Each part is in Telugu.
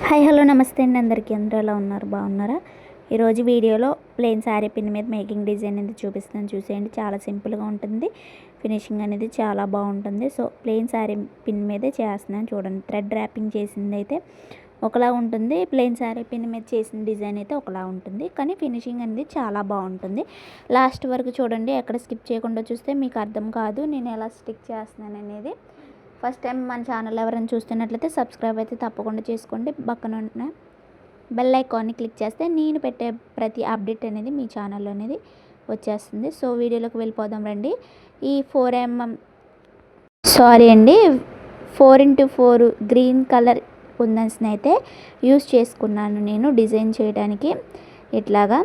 హాయ్ హలో నమస్తే అండి అందరికీ. అందరూ ఎలా ఉన్నారు? బాగున్నారా? ఈరోజు వీడియోలో ప్లెయిన్ శారీ పిన్ మీద మేకింగ్ డిజైన్ అనేది చూపిస్తాను, చూసేయండి. చాలా సింపుల్గా ఉంటుంది, ఫినిషింగ్ అనేది చాలా బాగుంటుంది. సో ప్లెయిన్ శారీ పిన్ మీదే చేస్తున్నాను చూడండి. థ్రెడ్ ర్యాపింగ్ చేసింది అయితే ఒకలా ఉంటుంది, ప్లెయిన్ శారీ పిన్ మీద చేసిన డిజైన్ అయితే ఒకలా ఉంటుంది, కానీ ఫినిషింగ్ అనేది చాలా బాగుంటుంది. లాస్ట్ వరకు చూడండి, ఎక్కడ స్కిప్ చేయకుండా చూస్తే మీకు అర్థం కాదు నేను ఎలా స్టిక్ చేస్తున్నాను అనేది. ఫస్ట్ టైం మన ఛానల్ ఎవరైనా చూస్తున్నట్లయితే సబ్స్క్రైబ్ అయితే తప్పకుండా చేసుకోండి. పక్కన ఉన్న బెల్ ఐకాన్ని క్లిక్ చేస్తే నేను పెట్టే ప్రతి అప్డేట్ అనేది మీ ఛానల్లో అనేది వచ్చేస్తుంది. సో వీడియోలోకి వెళ్ళిపోదాం రండి. ఈ 4mm 4x4 గ్రీన్ కలర్ కుందన్స్ని అయితే యూస్ చేసుకున్నాను నేను డిజైన్ చేయడానికి. ఇట్లాగా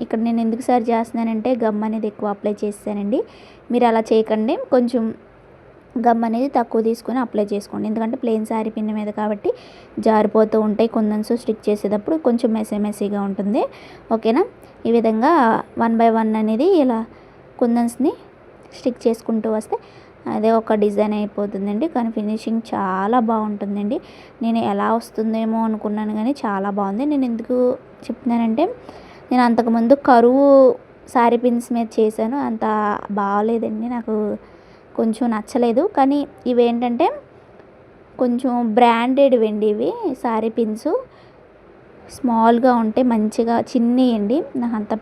ఇక్కడ నేను ఎందుకు సరి చేస్తున్నానంటే గమ్ అనేది ఎక్కువ అప్లై చేస్తానండి. మీరు అలా చేయకండి, కొంచెం గమ్ అనేది తక్కువ తీసుకొని అప్లై చేసుకోండి. ఎందుకంటే ప్లెయిన్ శారీ పిన్ మీద కాబట్టి జారిపోతూ ఉంటాయి కుందన్స్. స్టిక్ చేసేటప్పుడు కొంచెం మెస్సీగా ఉంటుంది. ఓకేనా? ఈ విధంగా 1 by 1 అనేది ఇలా కుందన్స్ని స్టిక్ చేసుకుంటూ వస్తే అదే ఒక డిజైన్ అయిపోతుందండి. కానీ ఫినిషింగ్ చాలా బాగుంటుందండి. నేను ఎలా వస్తుందేమో అనుకున్నాను, కానీ చాలా బాగుంది. నేను ఎందుకు చెప్తున్నానంటే, నేను అంతకుముందు కరువు శారీ పిన్స్ మీద చేశాను, అంత బాగాలేదండి, నాకు కొంచెం నచ్చలేదు. కానీ ఇవేంటంటే కొంచెం బ్రాండెడ్ అండి, ఇవి శారీ పిన్స్ స్మాల్గా ఉంటాయి, మంచిగా చిన్నయండి. నాకు అంత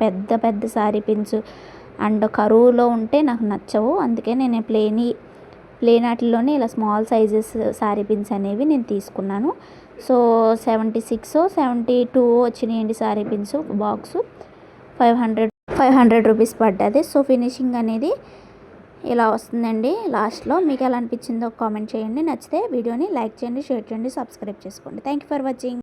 పెద్ద శారీ పిన్స్ అండ్ కరువులో ఉంటే నాకు నచ్చవు. అందుకే నేను ప్లెయిన్ వాటిల్లోనే ఇలా స్మాల్ సైజెస్ శారీ పిన్స్ అనేవి నేను తీసుకున్నాను. సో 76 72 వచ్చినాయండి శారీ పిన్స్. బాక్సు 500 రూపీస్ పడ్డది. సో ఫినిషింగ్ అనేది ఇలా వస్తుందండి. లాస్ట్లో మీకు ఎలా అనిపించిందో కామెంట్ చేయండి. నచ్చితే వీడియోని లైక్ చేయండి, షేర్ చేయండి, సబ్స్క్రైబ్ చేసుకోండి. Thank you for watching.